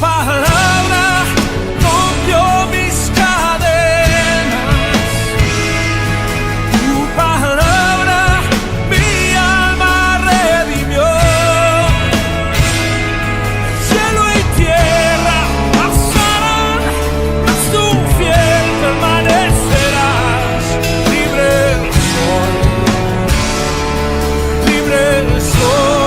palabra rompió mis cadenas. Tu palabra mi alma redimió. Cielo y tierra pasarán, mas tú fiel permanecerás. Libre soy, libre soy.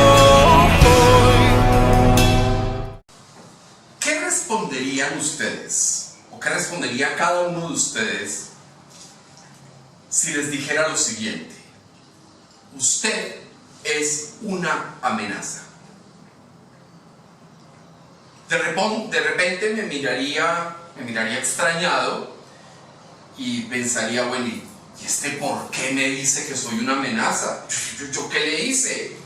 ¿Qué responderían ustedes, o qué respondería cada uno de ustedes si les dijera lo siguiente? Usted es una amenaza. De repente me miraría extrañado y pensaría, bueno, ¿y este por qué me dice que soy una amenaza? ¿Yo qué le hice?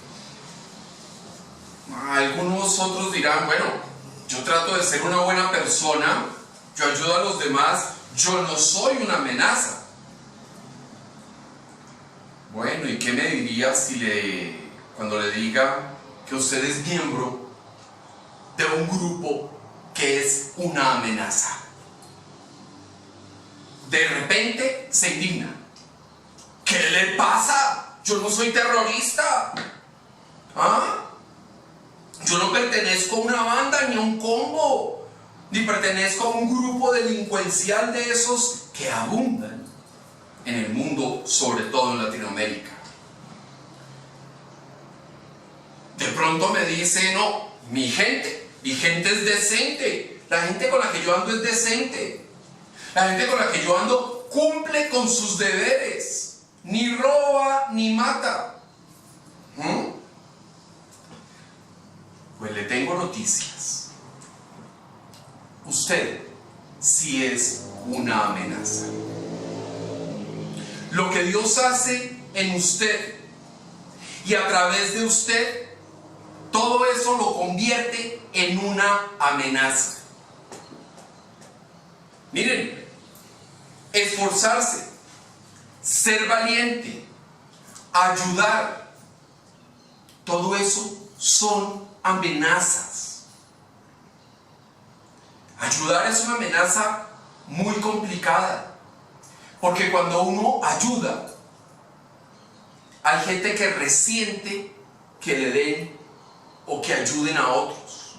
Algunos otros dirán, bueno, yo trato de ser una buena persona, yo ayudo a los demás, yo no soy una amenaza. Bueno, ¿y qué me diría cuando le diga que usted es miembro de un grupo que es una amenaza? De repente se indigna. ¿Qué le pasa? Yo no soy terrorista. ¿Ah? Yo no pertenezco a una banda ni a un combo, ni pertenezco a un grupo delincuencial de esos que abundan en el mundo, sobre todo en Latinoamérica. De pronto me dice, no, mi gente es decente, la gente con la que yo ando es decente, la gente con la que yo ando cumple con sus deberes, ni roba ni mata. Pues le tengo noticias. Usted sí es una amenaza. Lo que Dios hace en usted y a través de usted, todo eso lo convierte en una amenaza. Miren, esforzarse, ser valiente, ayudar, todo eso son amenazas. Ayudar es una amenaza muy complicada, porque cuando uno ayuda, hay gente que resiente que le den o que ayuden a otros.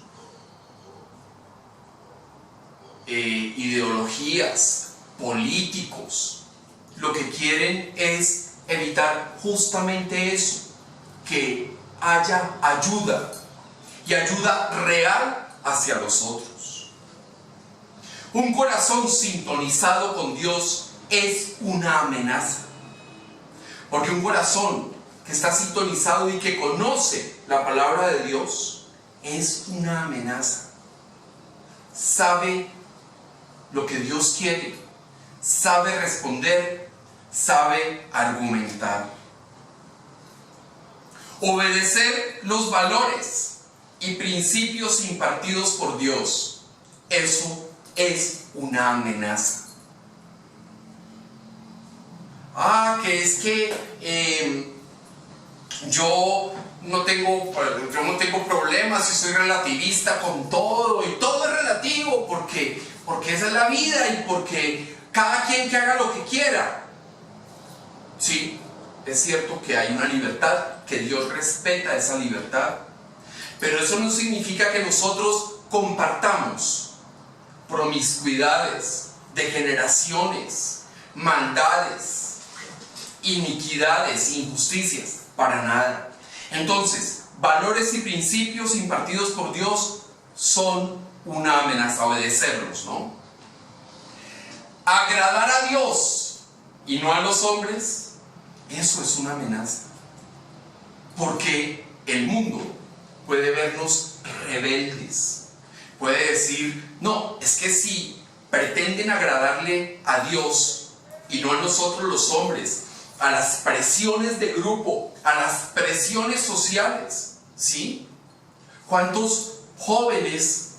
Ideologías, políticos, lo que quieren es evitar justamente eso, que haya ayuda, y ayuda real hacia los otros. Un corazón sintonizado con Dios es una amenaza, porque un corazón que está sintonizado y que conoce la palabra de Dios es una amenaza. Sabe lo que Dios quiere, sabe responder, sabe argumentar. Obedecer los valores y principios impartidos por Dios, eso es una amenaza. Que es que yo no tengo problemas y soy relativista con todo, y todo es relativo porque esa es la vida y porque cada quien que haga lo que quiera. Sí, es cierto que hay una libertad, que Dios respeta esa libertad, pero eso no significa que nosotros compartamos promiscuidades, degeneraciones, maldades, iniquidades, injusticias, para nada. Entonces, valores y principios impartidos por Dios son una amenaza, obedecerlos, ¿no? Agradar a Dios y no a los hombres, eso es una amenaza, porque el mundo puede vernos rebeldes, puede decir, no, es que si pretenden agradarle a Dios y no a nosotros los hombres, a las presiones de grupo, a las presiones sociales, ¿sí? ¿Cuántos jóvenes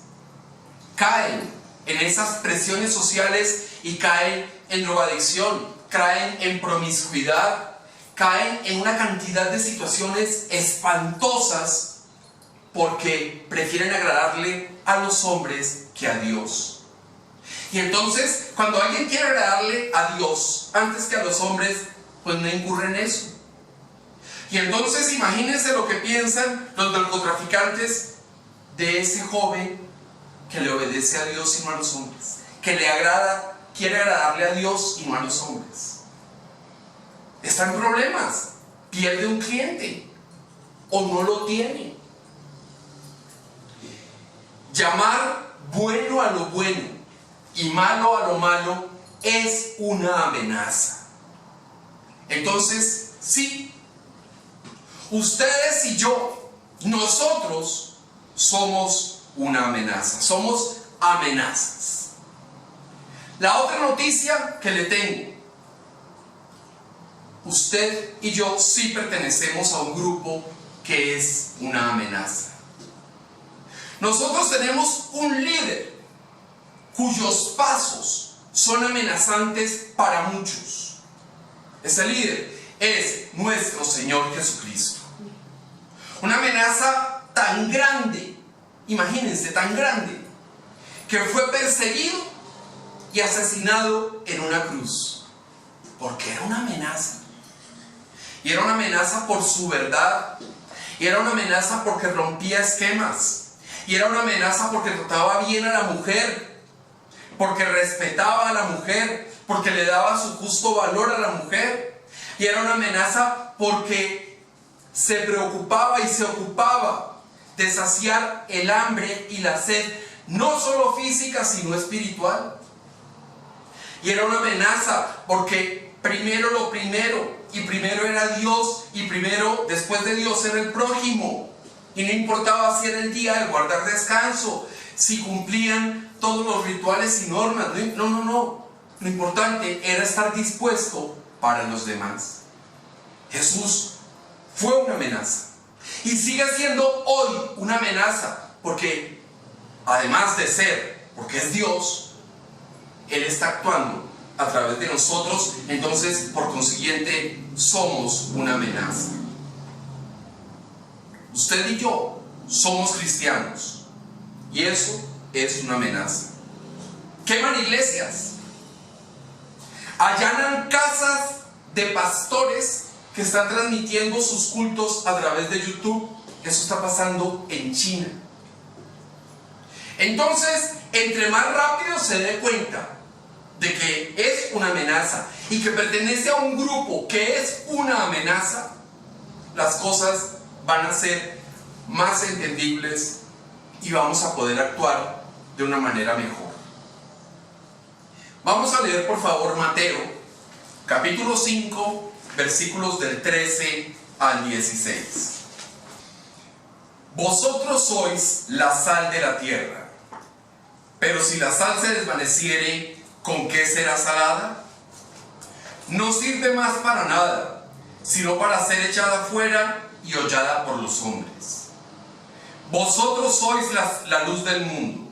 caen en esas presiones sociales y caen en drogadicción, caen en promiscuidad, caen en una cantidad de situaciones espantosas porque prefieren agradarle a los hombres que a Dios. Y entonces, cuando alguien quiere agradarle a Dios antes que a los hombres, pues no incurre en eso. Y entonces imagínense lo que piensan los narcotraficantes de ese joven que le obedece a Dios y no a los hombres, que quiere agradarle a Dios y no a los hombres. Está en problemas, pierde un cliente o no lo tiene. Llamar bueno a lo bueno y malo a lo malo es una amenaza. Entonces, sí, ustedes y yo, nosotros somos una amenaza, somos amenazas. La otra noticia que le tengo: usted y yo sí pertenecemos a un grupo que es una amenaza. Nosotros tenemos un líder cuyos pasos son amenazantes para muchos. Ese líder es nuestro Señor Jesucristo. Una amenaza tan grande, imagínense, tan grande, que fue perseguido y asesinado en una cruz, porque era una amenaza. Y era una amenaza por su verdad, y era una amenaza porque rompía esquemas, y era una amenaza porque trataba bien a la mujer, porque respetaba a la mujer, porque le daba su justo valor a la mujer. Y era una amenaza porque se preocupaba y se ocupaba de saciar el hambre y la sed, no solo física sino espiritual. Y era una amenaza porque primero lo primero, y primero era Dios, y primero después de Dios era el prójimo. Y no importaba si era el día de guardar descanso, si cumplían todos los rituales y normas. No. Lo importante era estar dispuesto para los demás. Jesús fue una amenaza y sigue siendo hoy una amenaza, porque además de ser, porque es Dios, Él está actuando a través de nosotros. Entonces, por consiguiente, somos una amenaza. Usted y yo somos cristianos y eso es una amenaza. Queman iglesias, allanan casas de pastores que están transmitiendo sus cultos a través de YouTube. Eso está pasando en China. Entonces, entre más rápido se dé cuenta de que es una amenaza y que pertenece a un grupo que es una amenaza, las cosas van a ser más entendibles y vamos a poder actuar de una manera mejor. Vamos a leer, por favor, Mateo, capítulo 5, versículos del 13 al 16. Vosotros sois la sal de la tierra, pero si la sal se desvaneciere, ¿con qué será salada? No sirve más para nada, sino para ser echada fuera y hollada por los hombres. Vosotros sois la luz del mundo.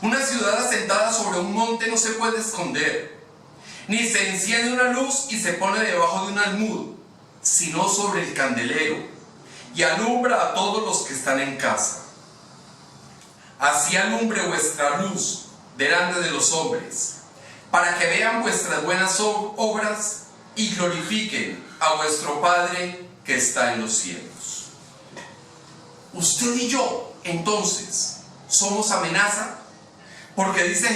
Una ciudad asentada sobre un monte no se puede esconder, ni se enciende una luz y se pone debajo de un almud, sino sobre el candelero, y alumbra a todos los que están en casa. Así alumbre vuestra luz delante de los hombres, para que vean vuestras buenas obras y glorifiquen a vuestro Padre que está en los cielos. Usted y yo, entonces, somos amenaza, porque dice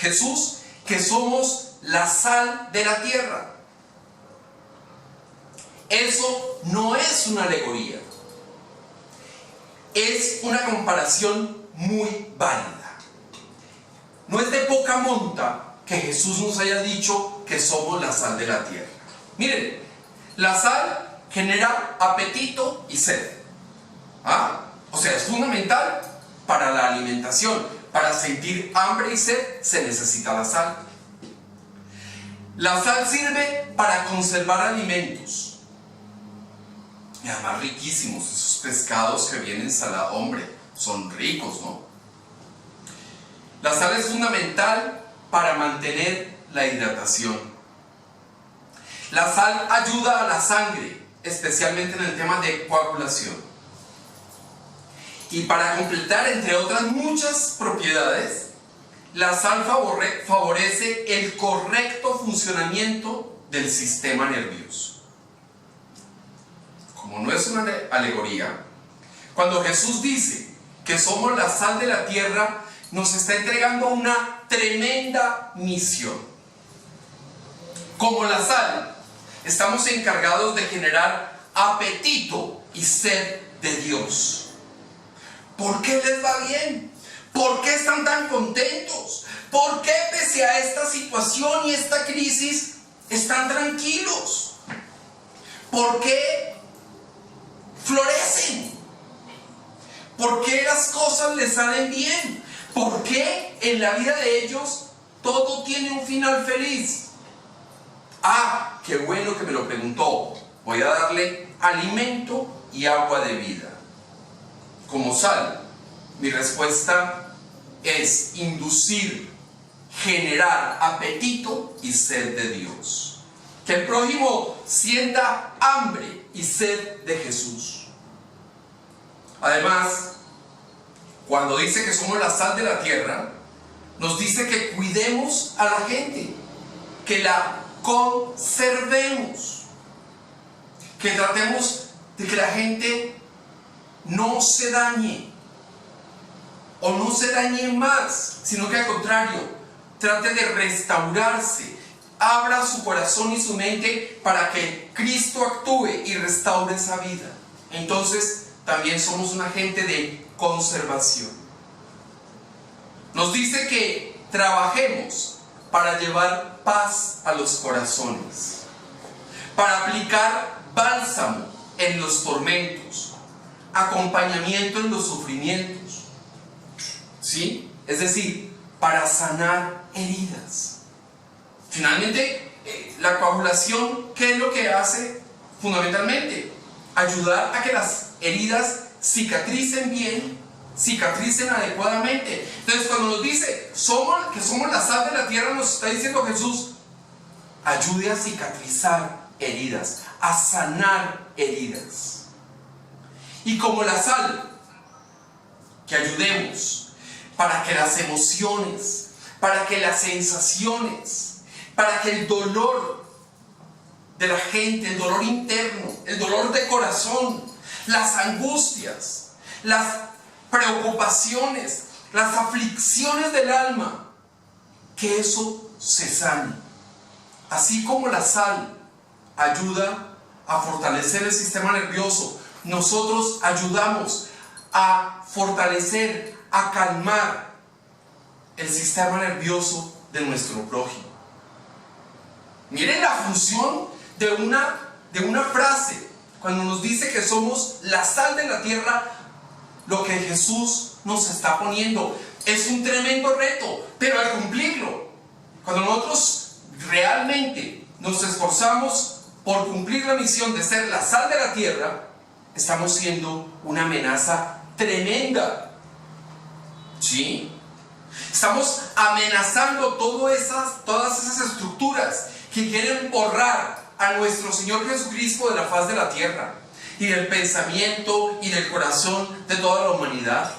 Jesús que somos la sal de la tierra. Eso no es una alegoría, es una comparación muy válida. No es de poca monta que Jesús nos haya dicho que somos la sal de la tierra. Miren, la sal genera apetito y sed. O sea, es fundamental para la alimentación. Para sentir hambre y sed se necesita la sal. La sal sirve para conservar alimentos. Y además riquísimos, esos pescados que vienen salados, hombre, son ricos, ¿no? La sal es fundamental para mantener la hidratación. La sal ayuda a la sangre, especialmente en el tema de coagulación. Y para completar, entre otras muchas propiedades, la sal favorece el correcto funcionamiento del sistema nervioso. Como no es una alegoría, cuando Jesús dice que somos la sal de la tierra, nos está entregando una tremenda misión. Como la sal, estamos encargados de generar apetito y sed de Dios. ¿Por qué les va bien? ¿Por qué están tan contentos? ¿Por qué pese a esta situación y esta crisis están tranquilos? ¿Por qué florecen? ¿Por qué las cosas les salen bien? ¿Por qué en la vida de ellos todo tiene un final feliz? Ah, qué bueno que me lo preguntó. Voy a darle alimento y agua de vida. Como sal, mi respuesta es inducir, generar apetito y sed de Dios. Que el prójimo sienta hambre y sed de Jesús. Además, cuando dice que somos la sal de la tierra, nos dice que cuidemos a la gente, que la conservemos, que tratemos de que la gente no se dañe o no se dañe más, sino que al contrario, trate de restaurarse, abra su corazón y su mente para que Cristo actúe y restaure esa vida. Entonces también somos un agente de conservación. Nos dice que trabajemos para llevar paz a los corazones, para aplicar bálsamo en los tormentos, acompañamiento en los sufrimientos, ¿sí? Es decir, para sanar heridas. Finalmente, la coagulación, ¿qué es lo que hace? Fundamentalmente, ayudar a que las heridas cicatricen bien, cicatricen adecuadamente. Entonces, cuando nos dice que somos la sal de la tierra, nos está diciendo Jesús, ayude a cicatrizar heridas, a sanar heridas. Y como la sal, que ayudemos para que las emociones, para que las sensaciones, para que el dolor de la gente, el dolor interno, el dolor de corazón, las angustias, las preocupaciones, las aflicciones del alma, que eso se sane. Así como la sal ayuda a fortalecer el sistema nervioso, nosotros ayudamos a fortalecer, a calmar el sistema nervioso de nuestro prójimo. Miren la función de una frase, cuando nos dice que somos la sal de la tierra, lo que Jesús nos está poniendo. Es un tremendo reto, pero al cumplirlo, cuando nosotros realmente nos esforzamos por cumplir la misión de ser la sal de la tierra, estamos siendo una amenaza tremenda. ¿Sí? Estamos amenazando todas esas estructuras que quieren borrar a nuestro Señor Jesucristo de la faz de la tierra y del pensamiento y del corazón de toda la humanidad.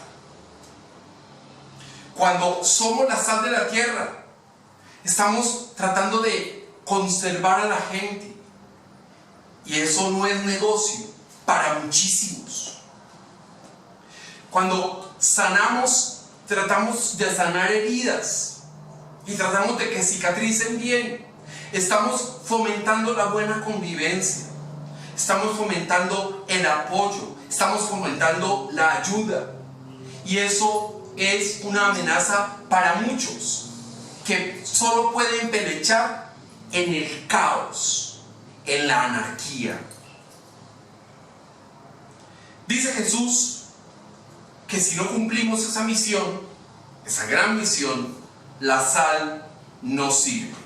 Cuando somos la sal de la tierra, estamos tratando de conservar a la gente, y eso no es negocio para muchísimos. Cuando sanamos, tratamos de sanar heridas y tratamos de que cicatricen bien. Estamos fomentando la buena convivencia, estamos fomentando el apoyo, estamos fomentando la ayuda, y eso es una amenaza para muchos que solo pueden pelechar en el caos, en la anarquía. Dice Jesús que si no cumplimos esa misión, esa gran misión, la sal no sirve.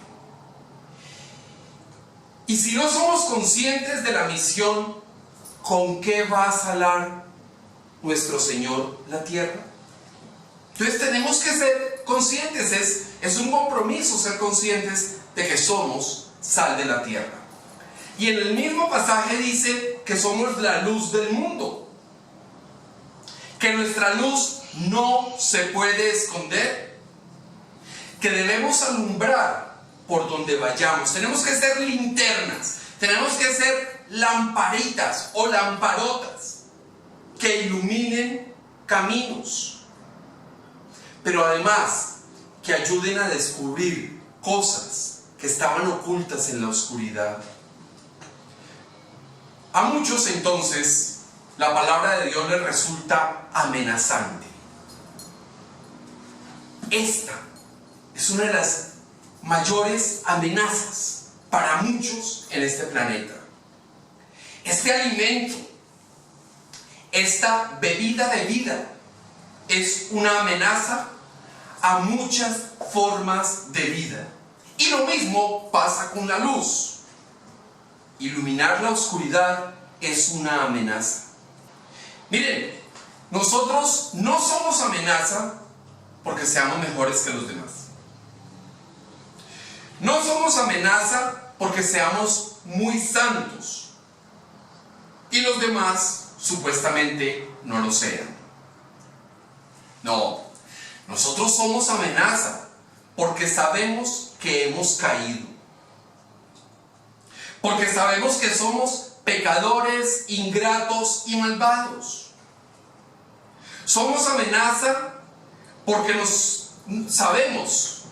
Y si no somos conscientes de la misión, ¿con qué va a salar nuestro Señor la tierra? Entonces tenemos que ser conscientes, es un compromiso ser conscientes de que somos sal de la tierra. Y en el mismo pasaje dice que somos la luz del mundo, que nuestra luz no se puede esconder, que debemos alumbrar por donde vayamos. Tenemos que ser linternas, tenemos que ser lamparitas o lamparotas que iluminen caminos, pero además que ayuden a descubrir cosas que estaban ocultas en la oscuridad. A muchos entonces la palabra de Dios les resulta amenazante. Esta es una de las mayores amenazas para muchos en este planeta. Este alimento, esta bebida de vida, es una amenaza a muchas formas de vida. Y lo mismo pasa con la luz. Iluminar la oscuridad es una amenaza. Miren, nosotros no somos amenaza porque seamos mejores que los demás. No somos amenaza porque seamos muy santos y los demás supuestamente no lo sean. No, nosotros somos amenaza porque sabemos que hemos caído. Porque sabemos que somos pecadores, ingratos y malvados. Somos amenaza porque sabemos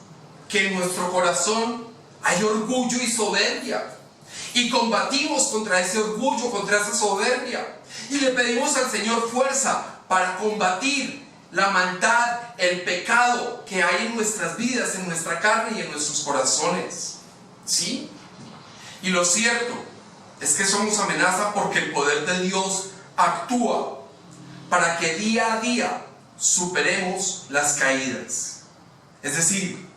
que en nuestro corazón hay orgullo y soberbia. Y combatimos contra ese orgullo, contra esa soberbia. Y le pedimos al Señor fuerza para combatir la maldad, el pecado que hay en nuestras vidas, en nuestra carne y en nuestros corazones. ¿Sí? Y lo cierto es que somos amenaza porque el poder de Dios actúa para que día a día superemos las caídas. Es decir,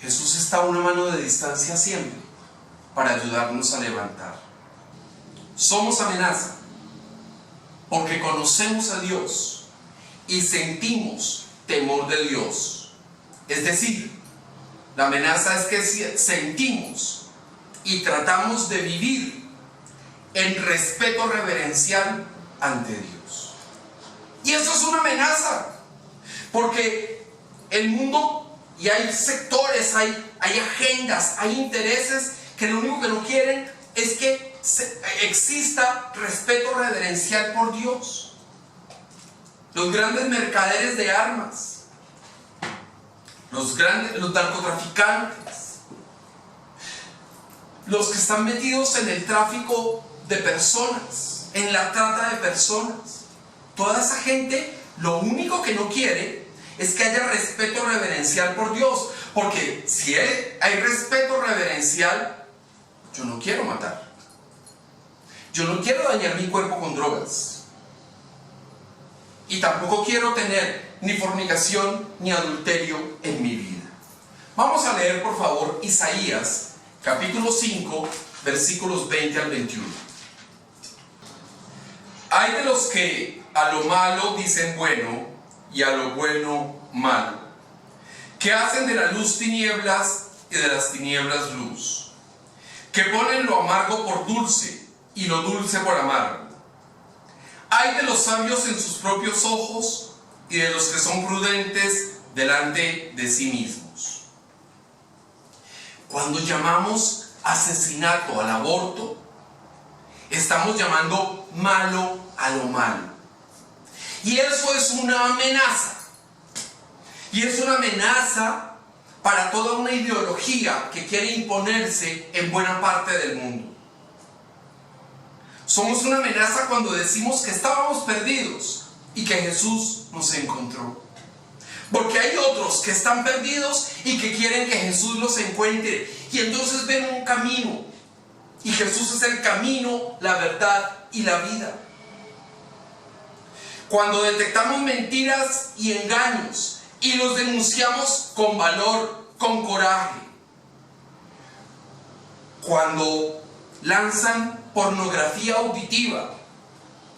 Jesús está a una mano de distancia siempre para ayudarnos a levantar. Somos amenaza porque conocemos a Dios y sentimos temor de Dios. Es decir, la amenaza es que sentimos y tratamos de vivir en respeto reverencial ante Dios. Y eso es una amenaza, porque el mundo, y hay sectores, hay agendas, hay intereses que lo único que no quieren es que exista respeto reverencial por Dios. Los grandes mercaderes de armas, los narcotraficantes, los que están metidos en el tráfico de personas, en la trata de personas, toda esa gente lo único que no quiere es que haya respeto reverencial por Dios, porque si hay respeto reverencial, yo no quiero matar, yo no quiero dañar mi cuerpo con drogas, y tampoco quiero tener ni fornicación ni adulterio en mi vida. Vamos a leer por favor Isaías capítulo 5, versículos 20 al 21. Hay de los que a lo malo dicen bueno y a lo bueno malo, que hacen de la luz tinieblas y de las tinieblas luz, que ponen lo amargo por dulce y lo dulce por amargo. Hay de los sabios en sus propios ojos y de los que son prudentes delante de sí mismos. Cuando llamamos asesinato al aborto, estamos llamando malo a lo malo. Y eso es una amenaza. Y es una amenaza para toda una ideología que quiere imponerse en buena parte del mundo. Somos una amenaza cuando decimos que estábamos perdidos y que Jesús nos encontró. Porque hay otros que están perdidos y que quieren que Jesús los encuentre. Y entonces ven un camino. Y Jesús es el camino, la verdad y la vida. Cuando detectamos mentiras y engaños y los denunciamos con valor, con coraje. Cuando lanzan pornografía auditiva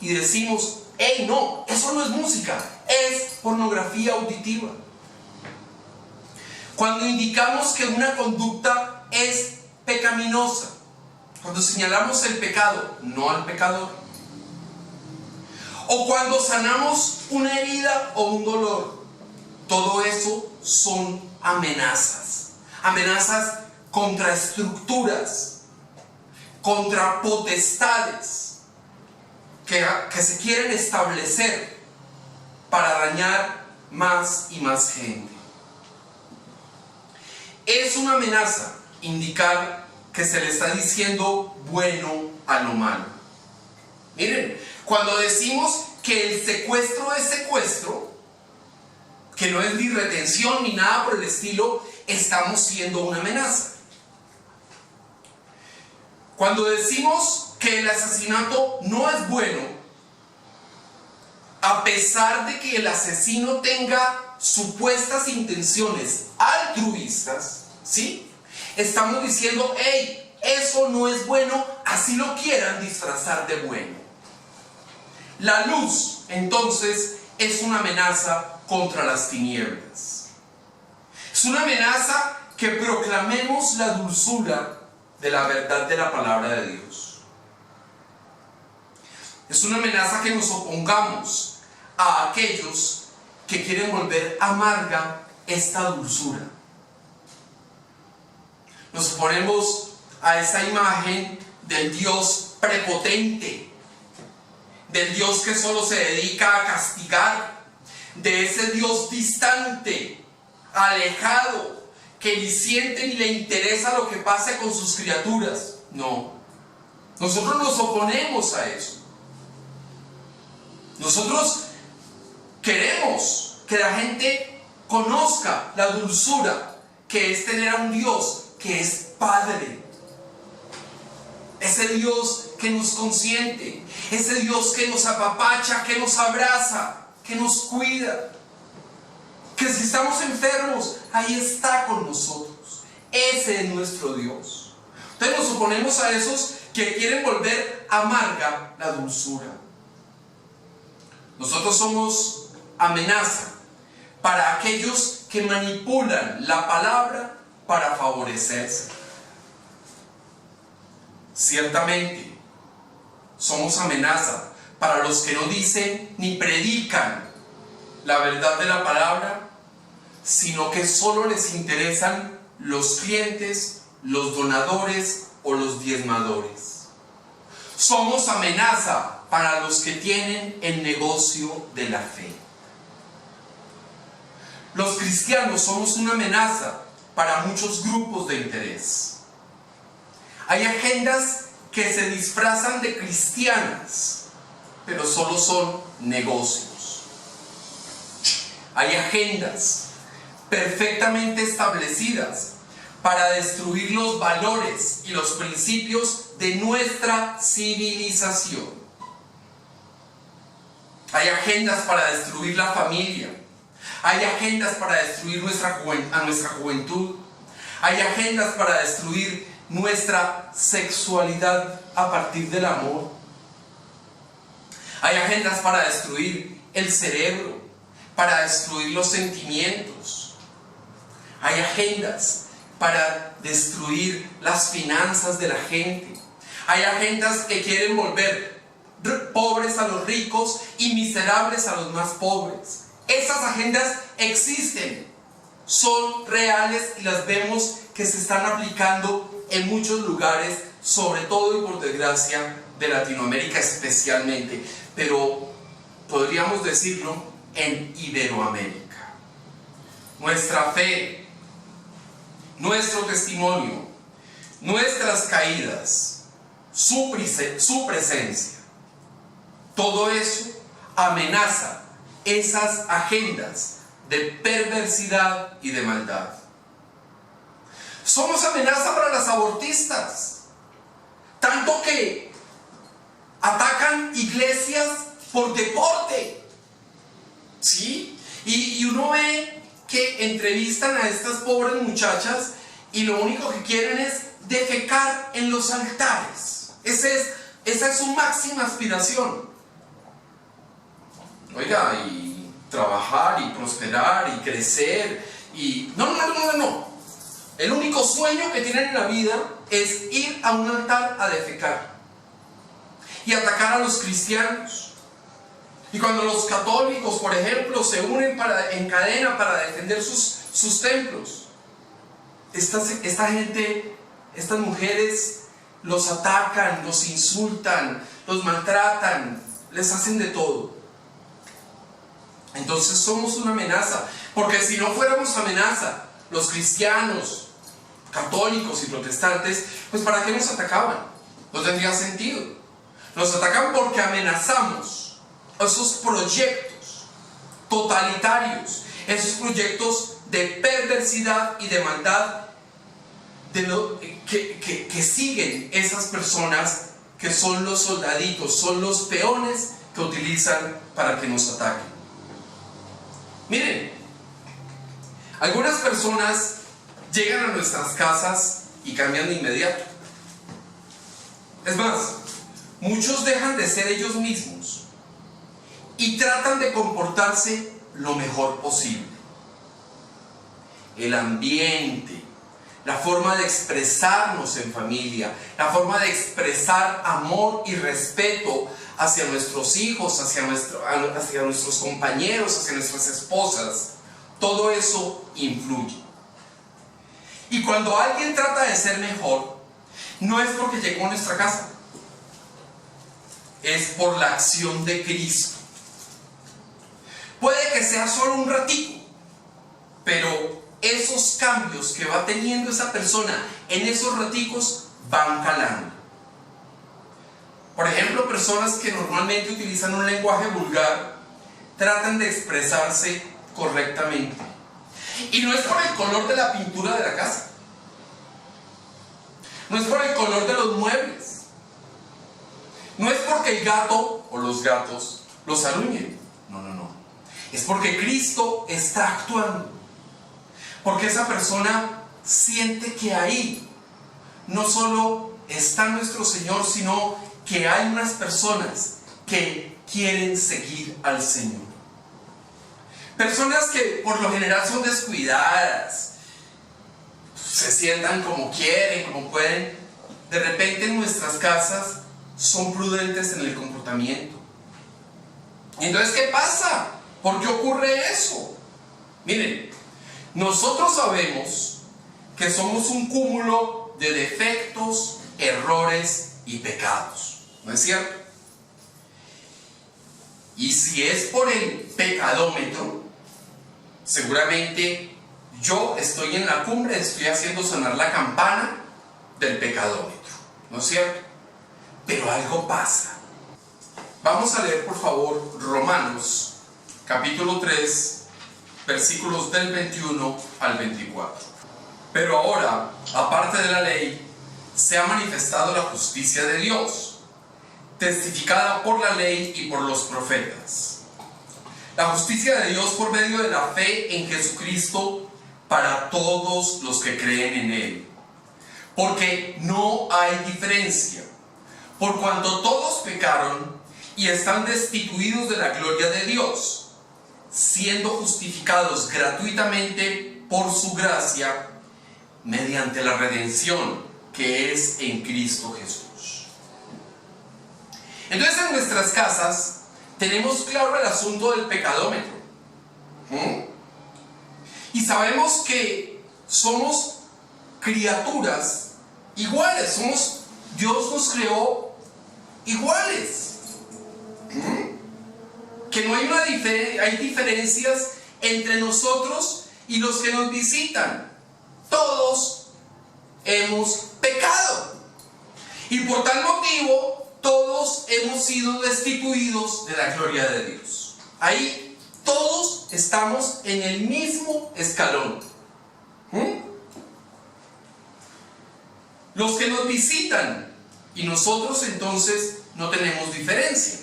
y decimos, ¡hey, no! Eso no es música, es pornografía auditiva. Cuando indicamos que una conducta es pecaminosa, cuando señalamos el pecado, no al pecador. o cuando sanamos una herida o un dolor. Todo eso son amenazas. Amenazas contra estructuras, contra potestades que se quieren establecer para dañar más y más gente. Es una amenaza indicar que se le está diciendo bueno a lo malo. Miren, cuando decimos que el secuestro es secuestro, que no es ni retención ni nada por el estilo, estamos siendo una amenaza. Cuando decimos que el asesinato no es bueno, a pesar de que el asesino tenga supuestas intenciones altruistas, ¿sí? Estamos diciendo, hey, eso no es bueno, así lo quieran disfrazar de bueno. La luz, entonces, es una amenaza contra las tinieblas. Es una amenaza que proclamemos la dulzura de la verdad de la palabra de Dios. Es una amenaza que nos opongamos a aquellos que quieren volver amarga esta dulzura. Nos oponemos a esa imagen del Dios prepotente, del Dios que solo se dedica a castigar, de ese Dios distante, alejado, que ni siente ni le interesa lo que pase con sus criaturas. No, nosotros nos oponemos a eso. Nosotros queremos que la gente conozca la dulzura que es tener a un Dios que es Padre. Ese Dios que nos consiente, ese Dios que nos apapacha, que nos abraza, que nos cuida, que si estamos enfermos, ahí está con nosotros. Ese es nuestro Dios. Entonces nos oponemos a esos que quieren volver amarga la dulzura. Nosotros somos amenaza para aquellos que manipulan la palabra para favorecerse. Ciertamente, somos amenaza para los que no dicen ni predican la verdad de la palabra, sino que solo les interesan los clientes, los donadores o los diezmadores. Somos amenaza para los que tienen el negocio de la fe. Los cristianos somos una amenaza para muchos grupos de interés. Hay agendas que se disfrazan de cristianas, pero solo son negocios. Hay agendas perfectamente establecidas para destruir los valores y los principios de nuestra civilización. Hay agendas para destruir la familia. Hay agendas para destruir a nuestra juventud. Hay agendas para destruir nuestra sexualidad a partir del amor. Hay agendas para destruir el cerebro, para destruir los sentimientos. Hay agendas para destruir las finanzas de la gente. Hay agendas que quieren volver pobres a los ricos y miserables a los más pobres. Esas agendas existen, son reales y las vemos que se están aplicando en muchos lugares, sobre todo y por desgracia de Latinoamérica especialmente, pero podríamos decirlo en Iberoamérica. Nuestra fe, nuestro testimonio, nuestras caídas, su presencia, todo eso amenaza esas agendas de perversidad y de maldad. Somos amenaza para las abortistas, tanto que atacan iglesias por deporte, ¿sí? Y uno ve que entrevistan a estas pobres muchachas y lo único que quieren es defecar en los altares. Esa es su máxima aspiración. Oiga, y trabajar y prosperar y crecer y... No. El único sueño que tienen en la vida es ir a un altar a defecar y atacar a los cristianos. Y cuando los católicos, por ejemplo, se unen en cadena para defender sus templos, esta gente, estas mujeres los atacan, los insultan, los maltratan, les hacen de todo. Entonces somos una amenaza, porque si no fuéramos amenaza, los cristianos, católicos y protestantes, pues ¿para qué nos atacaban? No tendría sentido. Nos atacan porque amenazamos esos proyectos totalitarios, esos proyectos de perversidad y de maldad que siguen esas personas que son los soldaditos, son los peones que utilizan para que nos ataquen. Miren, algunas personas llegan a nuestras casas y cambian de inmediato. Es más, muchos dejan de ser ellos mismos y tratan de comportarse lo mejor posible. El ambiente, la forma de expresarnos en familia, la forma de expresar amor y respeto hacia nuestros hijos, hacia nuestros compañeros, hacia nuestras esposas, todo eso influye. Y cuando alguien trata de ser mejor, no es porque llegó a nuestra casa, es por la acción de Cristo. Puede que sea solo un ratito, pero esos cambios que va teniendo esa persona en esos raticos van calando. Por ejemplo, personas que normalmente utilizan un lenguaje vulgar tratan de expresarse correctamente. Y no es por el color de la pintura de la casa, no es por el color de los muebles, no es porque el gato o los gatos los aruñen. No. Es porque Cristo está actuando. Porque esa persona siente que ahí no solo está nuestro Señor, sino que hay unas personas que quieren seguir al Señor. Personas que por lo general son descuidadas, se sientan como quieren, como pueden. De repente en nuestras casas son prudentes en el comportamiento. Entonces, ¿qué pasa? ¿Por qué ocurre eso? Miren, nosotros sabemos que somos un cúmulo de defectos, errores y pecados, ¿no es cierto? Y si es por el pecadómetro, seguramente yo estoy en la cumbre, estoy haciendo sonar la campana del pecadómetro, ¿no es cierto? Pero algo pasa. Vamos a leer, por favor, Romanos capítulo 3, versículos del 21 al 24. Pero ahora, aparte de la ley, se ha manifestado la justicia de Dios, testificada por la ley y por los profetas. La justicia de Dios por medio de la fe en Jesucristo para todos los que creen en Él. Porque no hay diferencia, por cuanto todos pecaron y están destituidos de la gloria de Dios, siendo justificados gratuitamente por su gracia mediante la redención que es en Cristo Jesús. Entonces en nuestras casas tenemos claro el asunto del pecadómetro. Y sabemos que somos criaturas iguales, Dios nos creó iguales. Que no hay diferencias entre nosotros y los que nos visitan. Todos hemos pecado. Y por tal motivo, todos hemos sido destituidos de la gloria de Dios. Ahí todos estamos en el mismo escalón. Los que nos visitan y nosotros entonces no tenemos diferencia.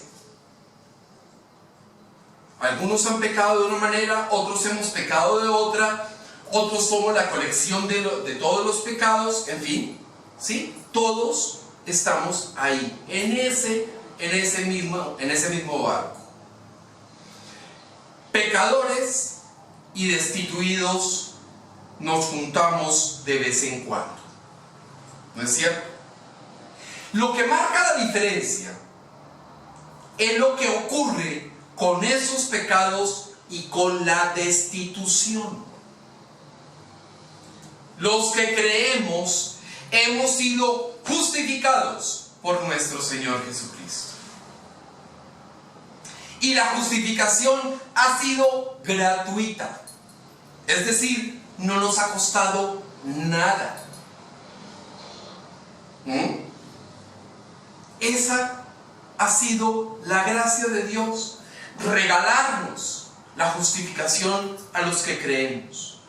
Algunos han pecado de una manera, otros hemos pecado de otra, otros somos la colección de todos los pecados, en fin, ¿sí? Todos estamos ahí, en ese mismo barco. Pecadores y destituidos nos juntamos de vez en cuando, ¿no es cierto? Lo que marca la diferencia es lo que ocurre con esos pecados y con la destitución. Los que creemos hemos sido justificados por nuestro Señor Jesucristo. Y la justificación ha sido gratuita. Es decir, no nos ha costado nada. Esa ha sido la gracia de Dios, regalarnos la justificación a los que creemos.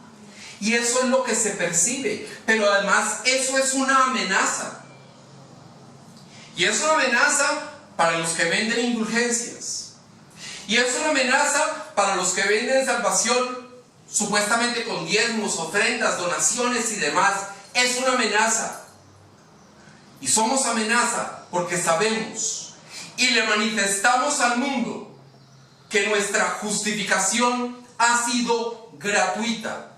Y eso es lo que se percibe, pero además eso es una amenaza. Y es una amenaza para los que venden indulgencias. Y es una amenaza para los que venden salvación supuestamente con diezmos, ofrendas, donaciones y demás. Es una amenaza. Y somos amenaza porque sabemos y le manifestamos al mundo que nuestra justificación ha sido gratuita,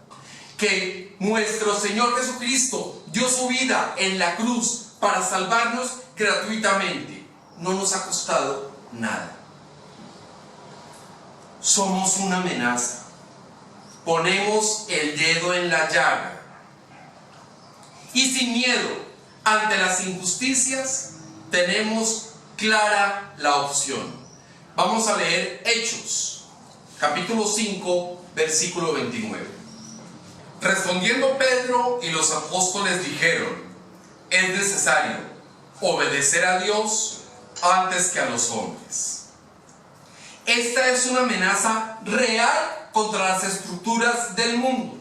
que nuestro Señor Jesucristo dio su vida en la cruz para salvarnos gratuitamente. No nos ha costado nada. Somos una amenaza. Ponemos el dedo en la llaga. Y sin miedo ante las injusticias, tenemos clara la opción. Vamos a leer Hechos, capítulo 5, versículo 29. Respondiendo Pedro y los apóstoles dijeron: es necesario obedecer a Dios antes que a los hombres. Esta es una amenaza real contra las estructuras del mundo.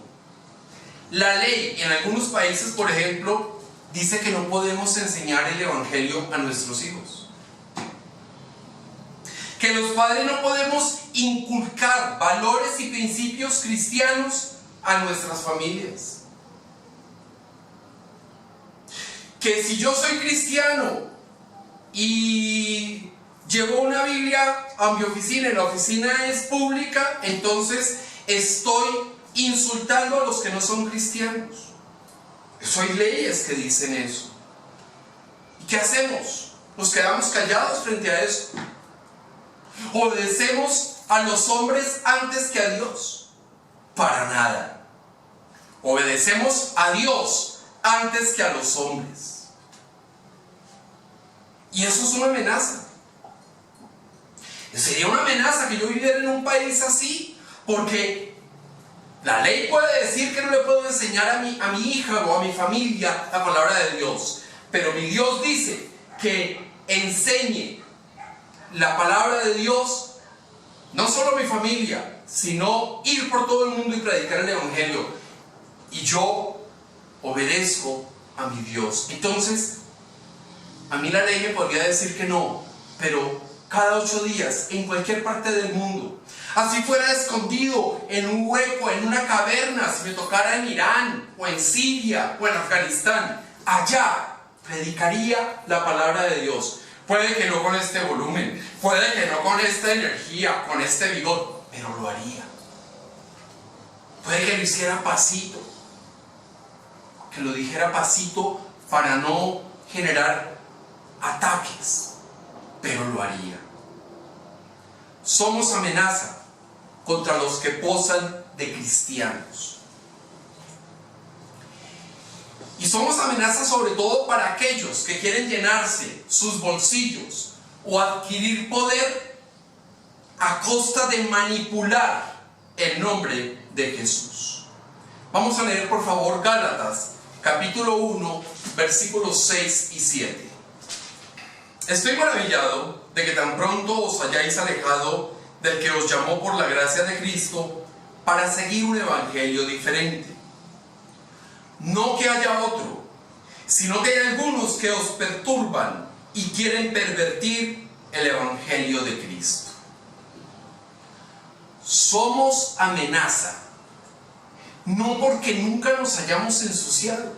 La ley en algunos países, por ejemplo, dice que no podemos enseñar el evangelio a nuestros hijos. Que los padres no podemos inculcar valores y principios cristianos a nuestras familias. Que si yo soy cristiano y llevo una Biblia a mi oficina y la oficina es pública, entonces estoy insultando a los que no son cristianos. Eso hay leyes que dicen eso. ¿Y qué hacemos? ¿Nos quedamos callados frente a eso? ¿Obedecemos a los hombres antes que a Dios? Para nada. Obedecemos a Dios antes que a los hombres. Y eso es una amenaza. Sería una amenaza que yo viviera en un país así, porque la ley puede decir que no le puedo enseñar a mi hija o a mi familia la palabra de Dios, pero mi Dios dice que enseñe la palabra de Dios no solo a mi familia, sino ir por todo el mundo y predicar el evangelio. Y yo obedezco a mi Dios. Entonces, a mí la ley me podría decir que no, pero cada 8 días, en cualquier parte del mundo, así fuera escondido en un hueco, en una caverna, si me tocara en Irán, o en Siria, o en Afganistán, allá predicaría la palabra de Dios. Puede que no con este volumen, puede que no con esta energía, con este vigor, pero lo haría. Puede que lo hiciera pasito, que lo dijera pasito para no generar ataques, pero lo haría. Somos amenaza contra los que posan de cristianos. Y somos amenaza sobre todo para aquellos que quieren llenarse sus bolsillos o adquirir poder a costa de manipular el nombre de Jesús. Vamos a leer por favor Gálatas, capítulo 1, versículos 6 y 7. Estoy maravillado de que tan pronto os hayáis alejado del que os llamó por la gracia de Cristo para seguir un evangelio diferente. No que haya otro, sino que hay algunos que os perturban y quieren pervertir el evangelio de Cristo. Somos amenaza, no porque nunca nos hayamos ensuciado.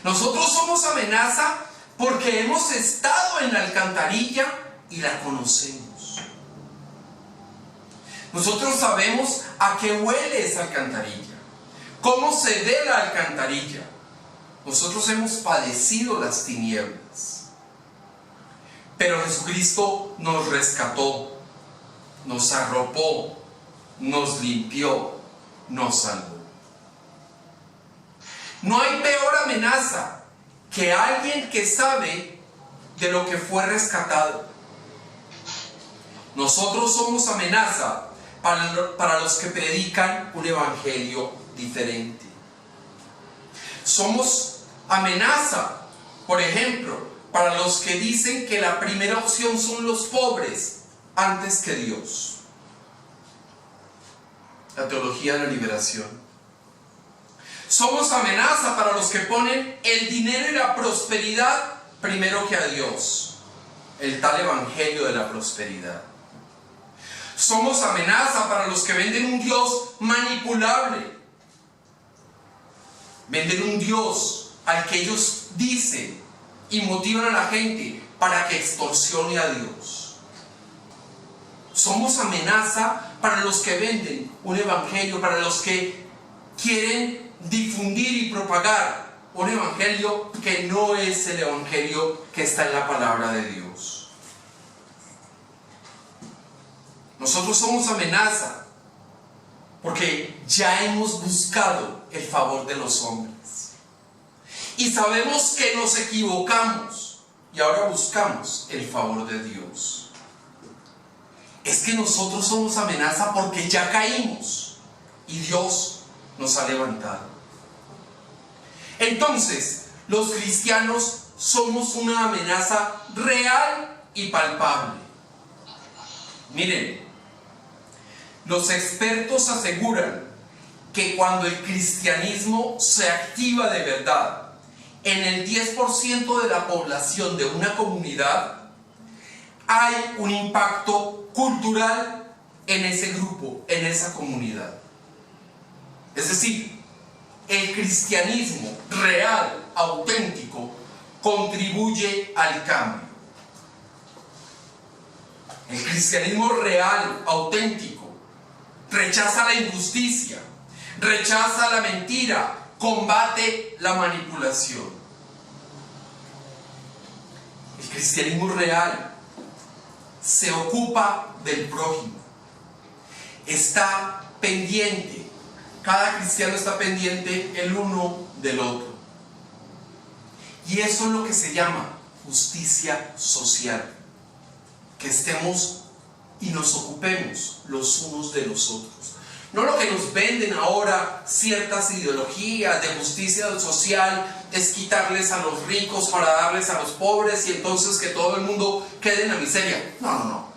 Nosotros somos amenaza porque hemos estado en la alcantarilla y la conocemos. Nosotros sabemos a qué huele esa alcantarilla, cómo se ve la alcantarilla. Nosotros hemos padecido las tinieblas, pero Jesucristo nos rescató nos arropó, nos limpió, nos salvó. No hay peor amenaza que alguien que sabe de lo que fue rescatado. Nosotros somos amenaza para los que predican un evangelio diferente. Somos amenaza, por ejemplo, para los que dicen que la primera opción son los pobres antes que Dios. La teología de la liberación. Somos amenaza para los que ponen el dinero y la prosperidad primero que a Dios. El tal evangelio de la prosperidad. Somos amenaza para los que venden un Dios manipulable. Venden un Dios al que ellos dicen y motivan a la gente para que extorsione a Dios. Somos amenaza para los que venden un evangelio, para los que quieren difundir y propagar un evangelio que no es el evangelio que está en la palabra de Dios. Nosotros somos amenaza porque ya hemos buscado el favor de los hombres y sabemos que nos equivocamos y ahora buscamos el favor de Dios. Es que nosotros somos amenaza porque ya caímos y Dios nos ha levantado. Entonces, los cristianos somos una amenaza real y palpable. Miren, los expertos aseguran que cuando el cristianismo se activa de verdad en el 10% de la población de una comunidad, hay un impacto cultural en ese grupo, en esa comunidad. Es decir, el cristianismo real, auténtico, contribuye al cambio. El cristianismo real, auténtico, rechaza la injusticia, rechaza la mentira, combate la manipulación. El cristianismo real se ocupa del prójimo, está pendiente, cada cristiano está pendiente el uno del otro. Y eso es lo que se llama justicia social, que estemos y nos ocupemos los unos de los otros. No lo que nos venden ahora ciertas ideologías de justicia social es quitarles a los ricos para darles a los pobres y entonces que todo el mundo quede en la miseria. No.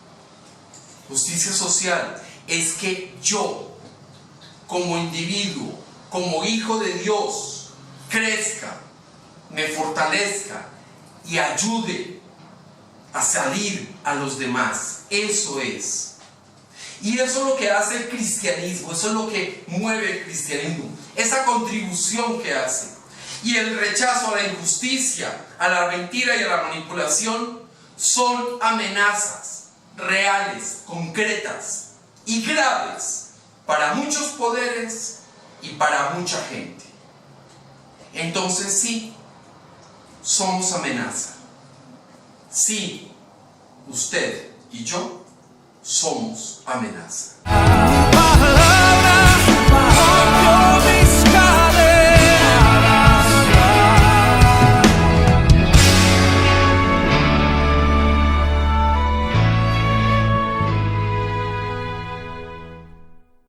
Justicia social es que yo, como individuo, como hijo de Dios, crezca, me fortalezca y ayude a salir a los demás. Eso es. Y eso es lo que hace el cristianismo, eso es lo que mueve el cristianismo, esa contribución que hace. Y el rechazo a la injusticia, a la mentira y a la manipulación son amenazas reales, concretas y graves para muchos poderes y para mucha gente. Entonces sí, somos amenaza. Sí, usted y yo somos amenaza.